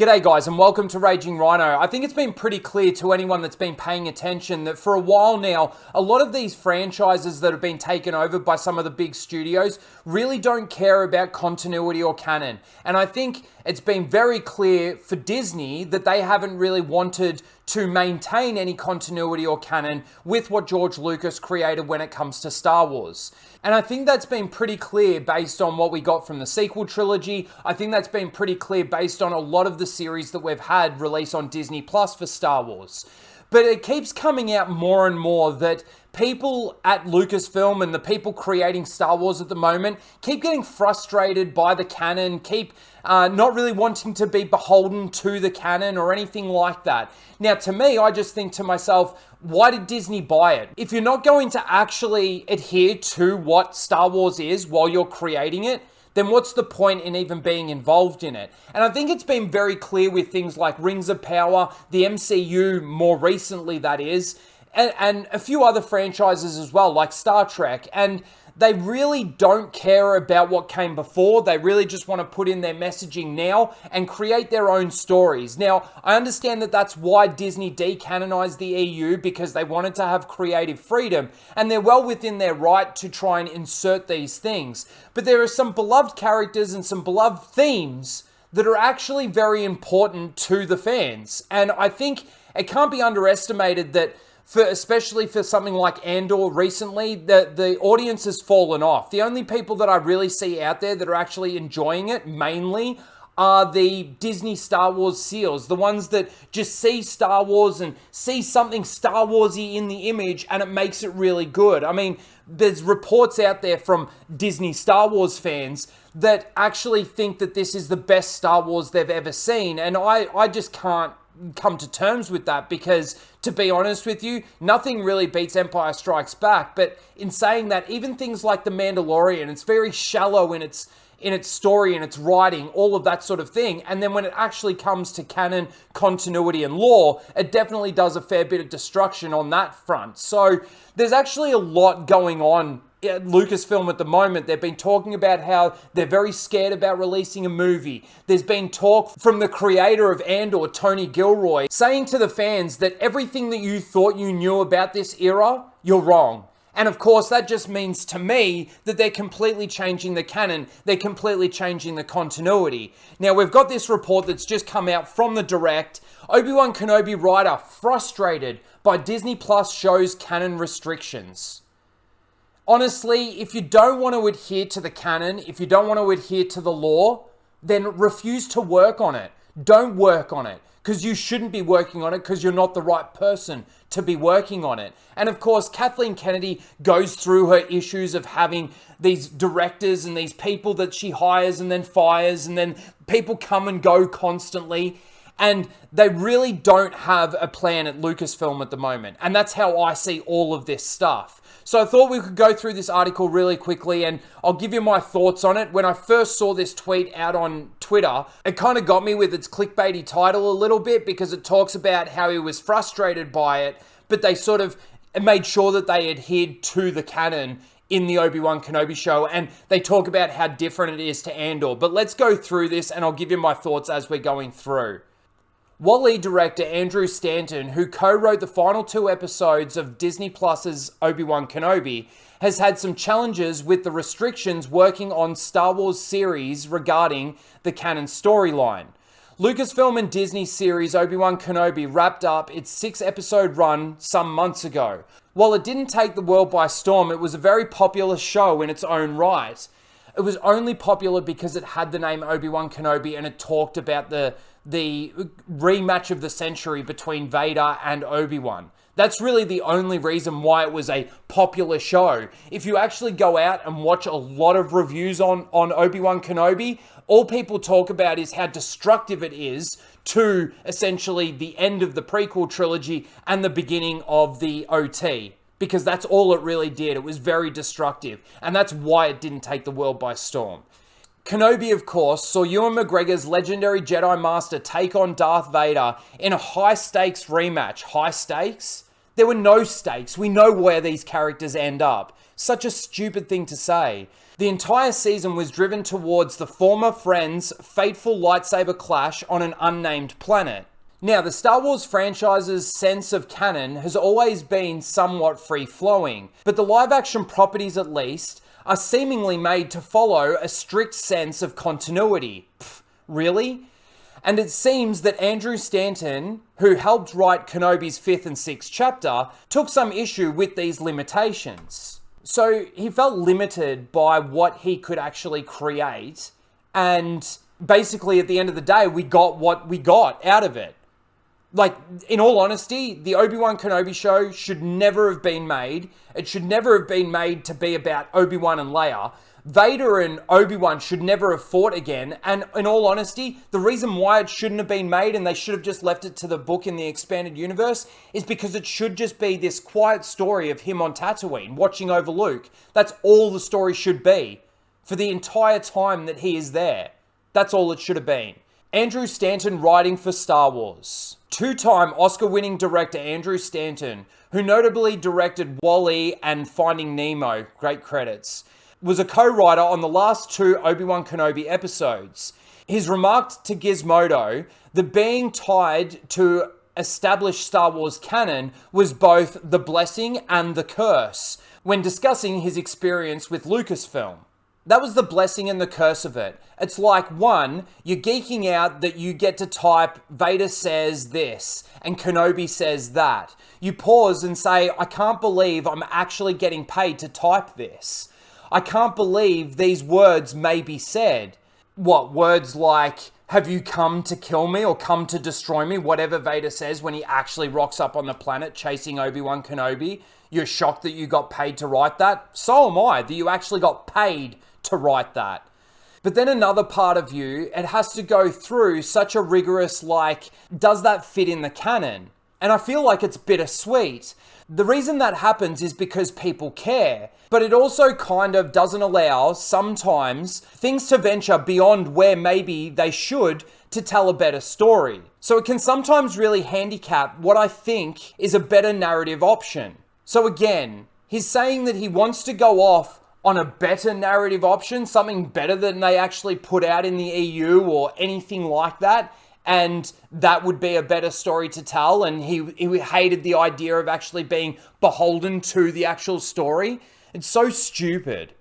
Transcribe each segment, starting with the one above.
G'day guys and welcome to Raging Rhino. I think it's been pretty clear to anyone that's been paying attention that for a while now, a lot of these franchises that have been taken over by some of the big studios really don't care about continuity or canon. And I think it's been very clear for Disney that they haven't really wanted to maintain any continuity or canon with what George Lucas created when it comes to Star Wars. And I think that's been pretty clear based on what we got from the sequel trilogy. I think that's been pretty clear based on a lot of the series that we've had released on Disney Plus for Star Wars. But it keeps coming out more and more that people at Lucasfilm and the people creating Star Wars at the moment keep getting frustrated by the canon, keep not really wanting to be beholden to the canon or anything like that. Now, to me, I just think to myself, why did Disney buy it? If you're not going to actually adhere to what Star Wars is while you're creating it, then what's the point in even being involved in it? And I think it's been very clear with things like Rings of Power, the MCU more recently that is, and a few other franchises as well, like Star Trek. And they really don't care about what came before. They really just want to put in their messaging now and create their own stories. Now, I understand that that's why Disney decanonized the EU, because they wanted to have creative freedom, and they're well within their right to try and insert these things. But there are some beloved characters and some beloved themes that are actually very important to the fans. And I think it can't be underestimated that especially for something like Andor recently, the audience has fallen off. The only people that I really see out there that are actually enjoying it mainly are the Disney Star Wars seals, the ones that just see Star Wars and see something Star Warsy in the image and it makes it really good. I mean, there's reports out there from Disney Star Wars fans that actually think that this is the best Star Wars they've ever seen, and I just can't come to terms with that, because to be honest with you, nothing really beats Empire Strikes Back. But in saying that, even things like The Mandalorian, it's very shallow in its story and its writing, all of that sort of thing. And then when it actually comes to canon, continuity and lore, it definitely does a fair bit of destruction on that front. So there's actually a lot going on at Lucasfilm at the moment. They've been talking about how they're very scared about releasing a movie. There's been talk from the creator of Andor, Tony Gilroy, saying to the fans that everything that you thought you knew about this era, you're wrong. And of course, that just means to me that they're completely changing the canon. They're completely changing the continuity. Now, we've got this report that's just come out from the Direct. Obi-Wan Kenobi writer frustrated by Disney Plus show's canon restrictions. Honestly, if you don't want to adhere to the canon, if you don't want to adhere to the lore, then refuse to work on it. Don't work on it, because you shouldn't be working on it, because you're not the right person to be working on it. And of course, Kathleen Kennedy goes through her issues of having these directors and these people that she hires and then fires, and then people come and go constantly. And they really don't have a plan at Lucasfilm at the moment. And that's how I see all of this stuff. So I thought we could go through this article really quickly and I'll give you my thoughts on it. When I first saw this tweet out on Twitter, it kind of got me with its clickbaity title a little bit, because it talks about how he was frustrated by it, but they sort of made sure that they adhered to the canon in the Obi-Wan Kenobi show, and they talk about how different it is to Andor. But let's go through this and I'll give you my thoughts as we're going through. Wall-E director Andrew Stanton, who co-wrote the final 2 episodes of Disney Plus's Obi-Wan Kenobi, has had some challenges with the restrictions working on Star Wars series regarding the canon storyline. Lucasfilm and Disney series Obi-Wan Kenobi wrapped up its 6-episode run some months ago. While it didn't take the world by storm, it was a very popular show in its own right. It was only popular because it had the name Obi-Wan Kenobi and it talked about the rematch of the century between Vader and Obi-Wan. That's really the only reason why it was a popular show. If you actually go out and watch a lot of reviews on Obi-Wan Kenobi, all people talk about is how destructive it is to essentially the end of the prequel trilogy and the beginning of the OT. Because that's all it really did. It was very destructive. And that's why it didn't take the world by storm. Kenobi, of course, saw Ewan McGregor's legendary Jedi Master take on Darth Vader in a high-stakes rematch. High stakes? There were no stakes. We know where these characters end up. Such a stupid thing to say. The entire season was driven towards the former friends' fateful lightsaber clash on an unnamed planet. Now, the Star Wars franchise's sense of canon has always been somewhat free-flowing, but the live-action properties, at least, are seemingly made to follow a strict sense of continuity. Pfft, really? And it seems that Andrew Stanton, who helped write Kenobi's 5th and 6th chapter, took some issue with these limitations. So he felt limited by what he could actually create, and basically at the end of the day, we got what we got out of it. Like, in all honesty, the Obi-Wan Kenobi show should never have been made. It should never have been made to be about Obi-Wan and Leia. Vader and Obi-Wan should never have fought again. And in all honesty, the reason why it shouldn't have been made and they should have just left it to the book in the expanded universe is because it should just be this quiet story of him on Tatooine, watching over Luke. That's all the story should be for the entire time that he is there. That's all it should have been. Andrew Stanton writing for Star Wars. Two-time Oscar-winning director Andrew Stanton, who notably directed WALL-E and Finding Nemo, great credits, was a co-writer on the last 2 Obi-Wan Kenobi episodes. He's remarked to Gizmodo that being tied to established Star Wars canon was both the blessing and the curse when discussing his experience with Lucasfilm. That was the blessing and the curse of it. It's like, one, you're geeking out that you get to type, Vader says this, and Kenobi says that. You pause and say, I can't believe I'm actually getting paid to type this. I can't believe these words may be said. What, words like, have you come to kill me or come to destroy me? Whatever Vader says when he actually rocks up on the planet chasing Obi-Wan Kenobi. You're shocked that you got paid to write that? So am I, that you actually got paid to write that. But then another part of you, it has to go through such a rigorous, like, does that fit in the canon? And I feel like it's bittersweet. The reason that happens is because people care, but it also kind of doesn't allow sometimes things to venture beyond where maybe they should to tell a better story. So it can sometimes really handicap what I think is a better narrative option. So again, he's saying that he wants to go off on a better narrative option, something better than they actually put out in the EU or anything like that, and that would be a better story to tell, and he hated the idea of actually being beholden to the actual story. It's so stupid.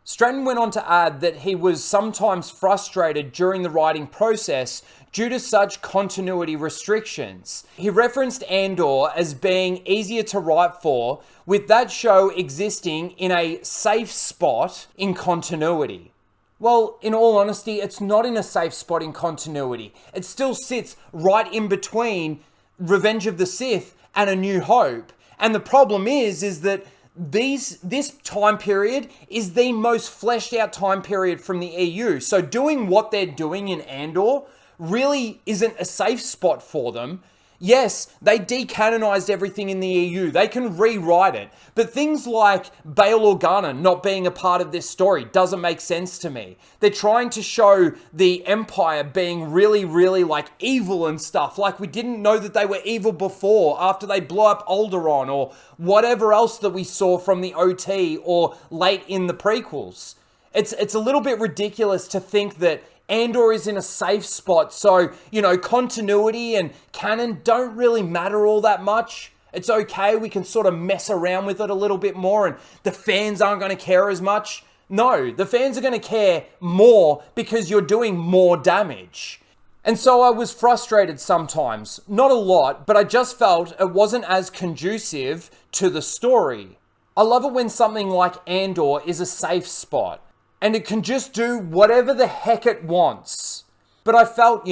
Stratton went on to add that he was sometimes frustrated during the writing process due to such continuity restrictions. He referenced Andor as being easier to write for, with that show existing in a safe spot in continuity. Well, in all honesty, it's not in a safe spot in continuity. It still sits right in between Revenge of the Sith and A New Hope. And the problem is that this time period is the most fleshed out time period from the EU. So doing what they're doing in Andor really isn't a safe spot for them. Yes, they decanonized everything in the EU. They can rewrite it. But things like Bail Organa not being a part of this story doesn't make sense to me. They're trying to show the Empire being really, really like evil and stuff. Like we didn't know that they were evil before after they blew up Alderaan or whatever else that we saw from the OT or late in the prequels. It's a little bit ridiculous to think that Andor is in a safe spot, so, continuity and canon don't really matter all that much. It's okay, we can sort of mess around with it a little bit more and the fans aren't going to care as much. No, the fans are going to care more because you're doing more damage. And so I was frustrated sometimes. Not a lot, but I just felt it wasn't as conducive to the story. I love it when something like Andor is a safe spot. And it can just do whatever the heck it wants. But I felt,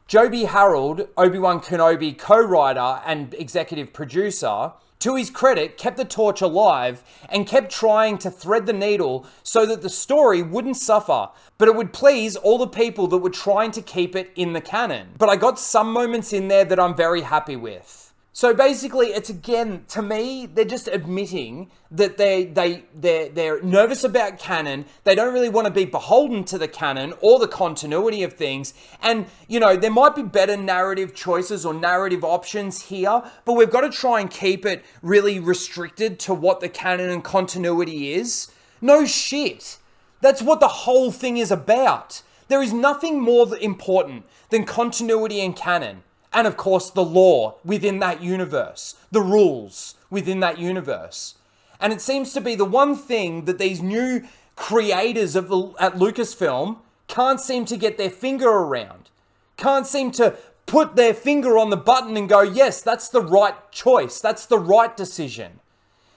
Joby Harold, Obi-Wan Kenobi co-writer and executive producer, to his credit, kept the torch alive and kept trying to thread the needle so that the story wouldn't suffer, but it would please all the people that were trying to keep it in the canon. But I got some moments in there that I'm very happy with. So basically, it's again, to me, they're just admitting that they're nervous about canon. They don't really want to be beholden to the canon or the continuity of things. And, there might be better narrative choices or narrative options here, but we've got to try and keep it really restricted to what the canon and continuity is. No shit. That's what the whole thing is about. There is nothing more important than continuity and canon. And of course, the lore within that universe, the rules within that universe. And it seems to be the one thing that these new creators at Lucasfilm can't seem to get their finger around. Can't seem to put their finger on the button and go, yes, that's the right choice. That's the right decision.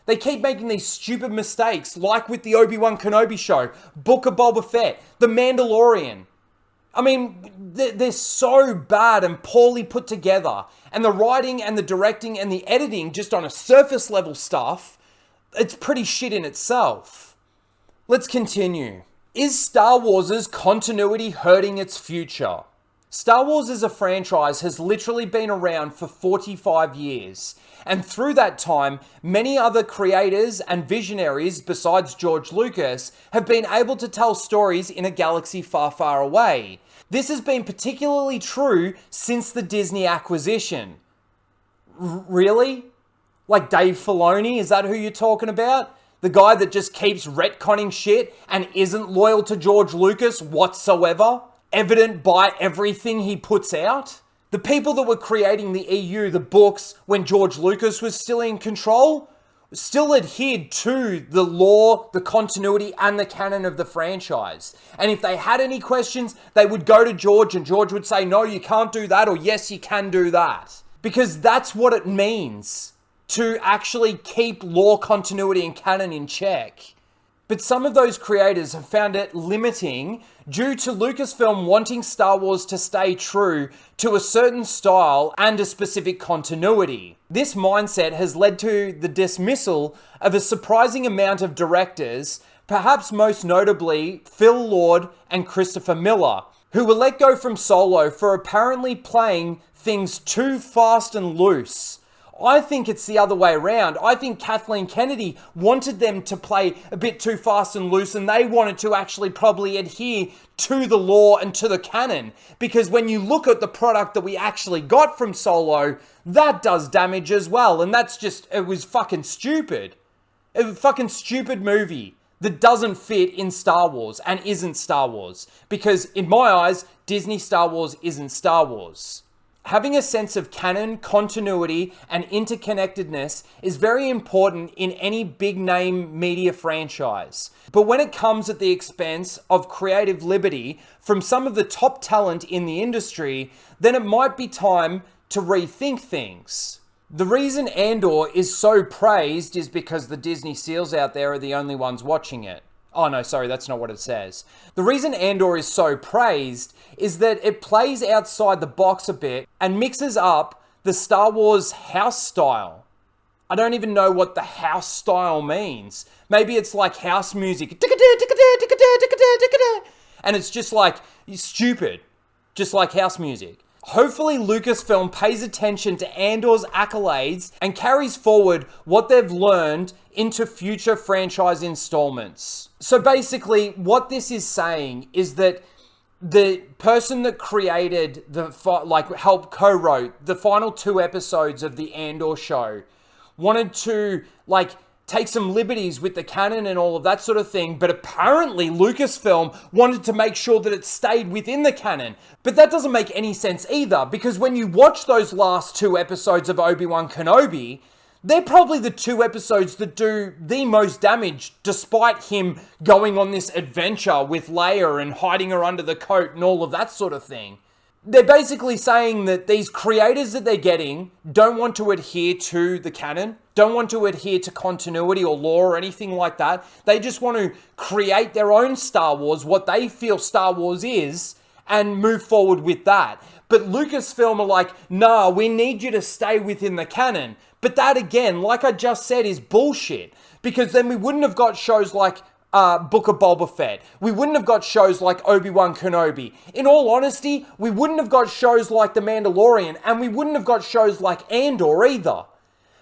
They keep making these stupid mistakes, like with the Obi-Wan Kenobi show, Book of Boba Fett, The Mandalorian. I mean, they're so bad and poorly put together. And the writing and the directing and the editing, just on a surface level stuff, it's pretty shit in itself. Let's continue. Is Star Wars' continuity hurting its future? Star Wars as a franchise has literally been around for 45 years. And through that time, many other creators and visionaries besides George Lucas have been able to tell stories in a galaxy far, far away. This has been particularly true since the Disney acquisition. Really? Like Dave Filoni? Is that who you're talking about? The guy that just keeps retconning shit and isn't loyal to George Lucas whatsoever? Evident by everything he puts out? The people that were creating the EU, the books, when George Lucas was still in control, still adhered to the lore, the continuity, and the canon of the franchise. And if they had any questions, they would go to George, and George would say, no, you can't do that, or yes, you can do that. Because that's what it means to actually keep lore, continuity, and canon in check. But some of those creators have found it limiting due to Lucasfilm wanting Star Wars to stay true to a certain style and a specific continuity. This mindset has led to the dismissal of a surprising amount of directors, perhaps most notably Phil Lord and Christopher Miller, who were let go from Solo for apparently playing things too fast and loose. I think it's the other way around. I think Kathleen Kennedy wanted them to play a bit too fast and loose, and they wanted to actually probably adhere to the lore and to the canon. Because when you look at the product that we actually got from Solo, that does damage as well. And it was fucking stupid. It was a fucking stupid movie that doesn't fit in Star Wars and isn't Star Wars. Because in my eyes, Disney Star Wars isn't Star Wars. Having a sense of canon, continuity, and interconnectedness is very important in any big name media franchise. But when it comes at the expense of creative liberty from some of the top talent in the industry, then it might be time to rethink things. The reason Andor is so praised is because the Disney SEALs out there are the only ones watching it. Oh no, sorry, that's not what it says. The reason Andor is so praised is that it plays outside the box a bit and mixes up the Star Wars house style. I don't even know what the house style means. Maybe it's like house music. And it's just like stupid, just like house music. Hopefully Lucasfilm pays attention to Andor's accolades and carries forward what they've learned into future franchise installments. So basically what this is saying is that the person that created helped co-wrote the final 2 episodes of the Andor show wanted to take some liberties with the canon and all of that sort of thing, but apparently Lucasfilm wanted to make sure that it stayed within the canon. But that doesn't make any sense either, because when you watch those last 2 episodes of Obi-Wan Kenobi, they're probably the 2 episodes that do the most damage, despite him going on this adventure with Leia and hiding her under the coat and all of that sort of thing. They're basically saying that these creators that they're getting don't want to adhere to the canon, don't want to adhere to continuity or lore or anything like that. They just want to create their own Star Wars, what they feel Star Wars is, and move forward with that. But Lucasfilm are like, nah, we need you to stay within the canon. But that again, like I just said, is bullshit. Because then we wouldn't have got shows like Book of Boba Fett. We wouldn't have got shows like Obi-Wan Kenobi. In all honesty, we wouldn't have got shows like The Mandalorian, and we wouldn't have got shows like Andor either.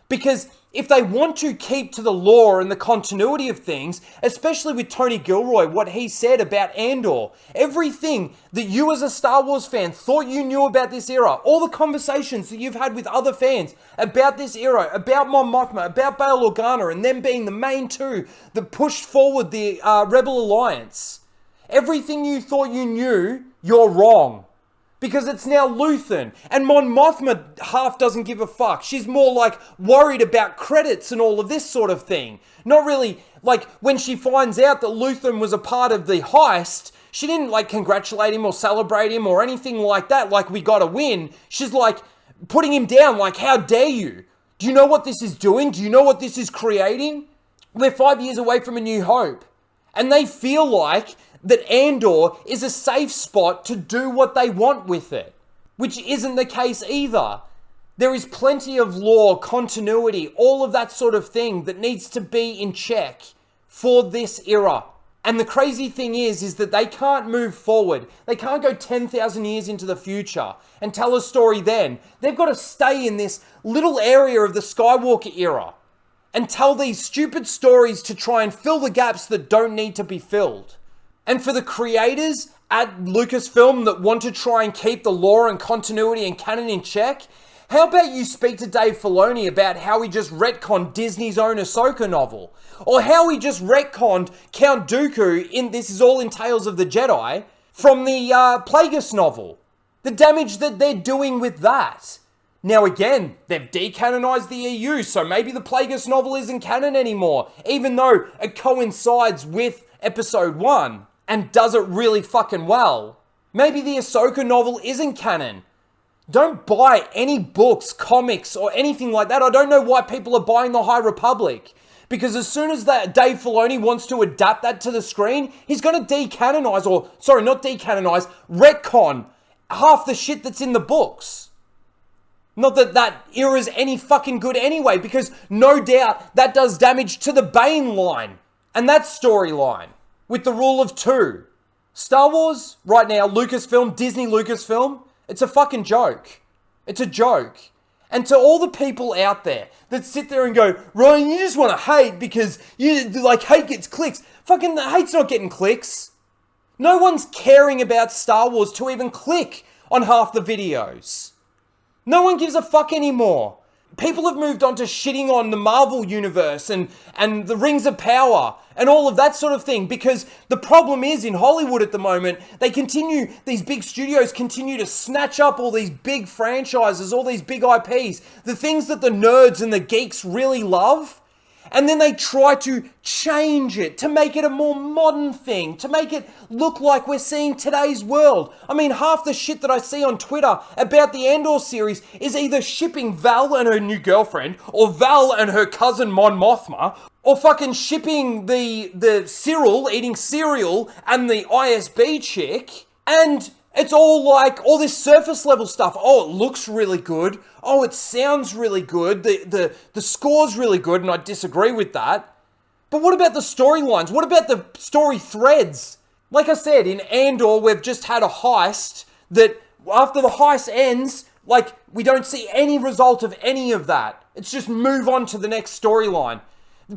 Because if they want to keep to the lore and the continuity of things, especially with Tony Gilroy, what he said about Andor, everything that you as a Star Wars fan thought you knew about this era, all the conversations that you've had with other fans about this era, about Mon Mothma, about Bail Organa, and them being the main two that pushed forward the Rebel Alliance, everything you thought you knew, you're wrong. Because it's now Luthen. And Mon Mothma half doesn't give a fuck. She's more like worried about credits and all of this sort of thing. Not really, like when she finds out that Luthen was a part of the heist, she didn't like congratulate him or celebrate him or anything like that, like we got a win. She's like putting him down like, how dare you? Do you know what this is doing? Do you know what this is creating? We're 5 years away from A New Hope. And they feel like that Andor is a safe spot to do what they want with it, which isn't the case either. There is plenty of lore, continuity, all of that sort of thing that needs to be in check for this era. And the crazy thing is that they can't move forward. They can't go 10,000 years into the future and tell a story then. They've got to stay in this little area of the Skywalker era and tell these stupid stories to try and fill the gaps that don't need to be filled. And for the creators at Lucasfilm that want to try and keep the lore and continuity and canon in check, how about you speak to Dave Filoni about how he just retconned Disney's own Ahsoka novel? Or how he just retconned Count Dooku in This Is All in Tales of the Jedi from the Plagueis novel? The damage that they're doing with that. Now again, they've decanonized the EU, so maybe the Plagueis novel isn't canon anymore, even though it coincides with Episode 1. And does it really fucking well. Maybe the Ahsoka novel isn't canon. Don't buy any books, comics, or anything like that. I don't know why people are buying the High Republic. Because as soon as that Dave Filoni wants to adapt that to the screen, he's going to decanonize, or sorry, not decanonize, retcon half the shit that's in the books. Not that that era's any fucking good anyway, because no doubt that does damage to the Bane line and that storyline. With the rule of two. Star Wars, right now, Lucasfilm, Disney Lucasfilm, it's a fucking joke. It's a joke. And to all the people out there that sit there and go, Ryan, you just want to hate because you like hate gets clicks. Fucking the hate's not getting clicks. No one's caring about Star Wars to even click on half the videos. No one gives a fuck anymore. People have moved on to shitting on the Marvel universe and the Rings of Power and all of that sort of thing, because the problem is in Hollywood at the moment, these big studios continue to snatch up all these big franchises, all these big IPs, the things that the nerds and the geeks really love, and then they try to change it to make it a more modern thing, to make it look like we're seeing today's world. I mean, half the shit that I see on Twitter about the Andor series is either shipping Val and her new girlfriend, or Val and her cousin Mon Mothma, or fucking shipping the Cyril eating cereal and the ISB chick, and it's all like all this surface level stuff. Oh, it looks really good. Oh, it sounds really good. The score's really good, and I disagree with that. But what about the storylines? What about the story threads? Like I said, in Andor, we've just had a heist that after the heist ends, like, we don't see any result of any of that. It's just move on to the next storyline.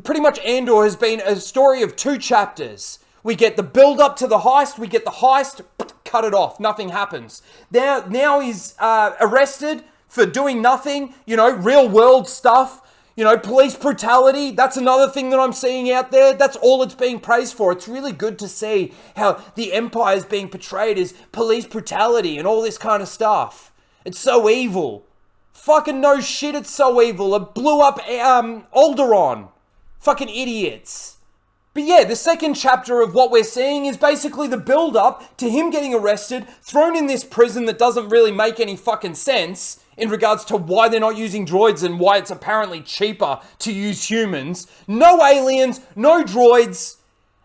Pretty much Andor has been a story of 2 chapters. We get the build up to the heist, we get the heist, cut it off, nothing happens. Now he's arrested for doing nothing, real world stuff, police brutality. That's another thing that I'm seeing out there. That's all it's being praised for. It's really good to see how the Empire is being portrayed as police brutality and all this kind of stuff. It's so evil. Fucking no shit, it's so evil. It blew up Alderaan. Fucking idiots. But yeah, the second chapter of what we're seeing is basically the build-up to him getting arrested, thrown in this prison that doesn't really make any fucking sense in regards to why they're not using droids and why it's apparently cheaper to use humans. No aliens, no droids,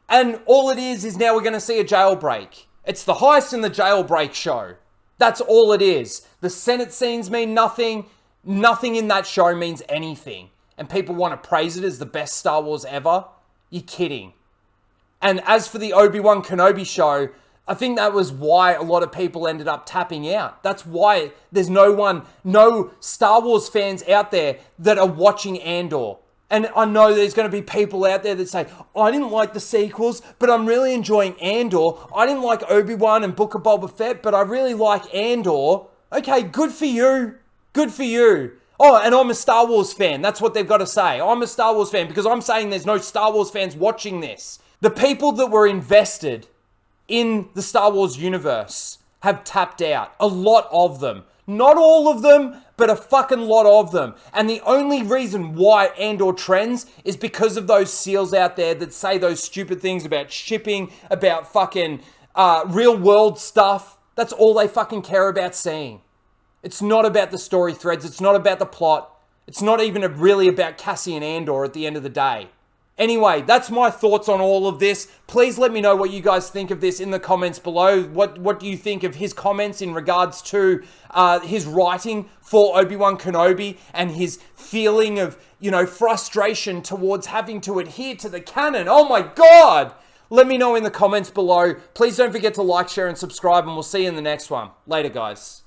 and all it is now we're going to see a jailbreak. It's the heist and the jailbreak show. That's all it is. The Senate scenes mean nothing. Nothing in that show means anything. And people want to praise it as the best Star Wars ever. You're kidding. And as for the Obi-Wan Kenobi show, I think that was why a lot of people ended up tapping out. That's why there's no Star Wars fans out there that are watching Andor. And I know there's going to be people out there that say, I didn't like the sequels, but I'm really enjoying Andor. I didn't like Obi-Wan and Book of Boba Fett, but I really like Andor. Okay, good for you. Good for you. Oh, and I'm a Star Wars fan. That's what they've got to say. I'm a Star Wars fan because I'm saying there's no Star Wars fans watching this. The people that were invested in the Star Wars universe have tapped out. A lot of them. Not all of them, but a fucking lot of them. And the only reason why Andor trends is because of those seals out there that say those stupid things about shipping, about fucking real world stuff. That's all they fucking care about seeing. It's not about the story threads. It's not about the plot. It's not even really about Cassian Andor at the end of the day. Anyway, that's my thoughts on all of this. Please let me know what you guys think of this in the comments below. What do you think of his comments in regards to his writing for Obi-Wan Kenobi and his feeling of, frustration towards having to adhere to the canon? Oh my God! Let me know in the comments below. Please don't forget to like, share, and subscribe, and we'll see you in the next one. Later, guys.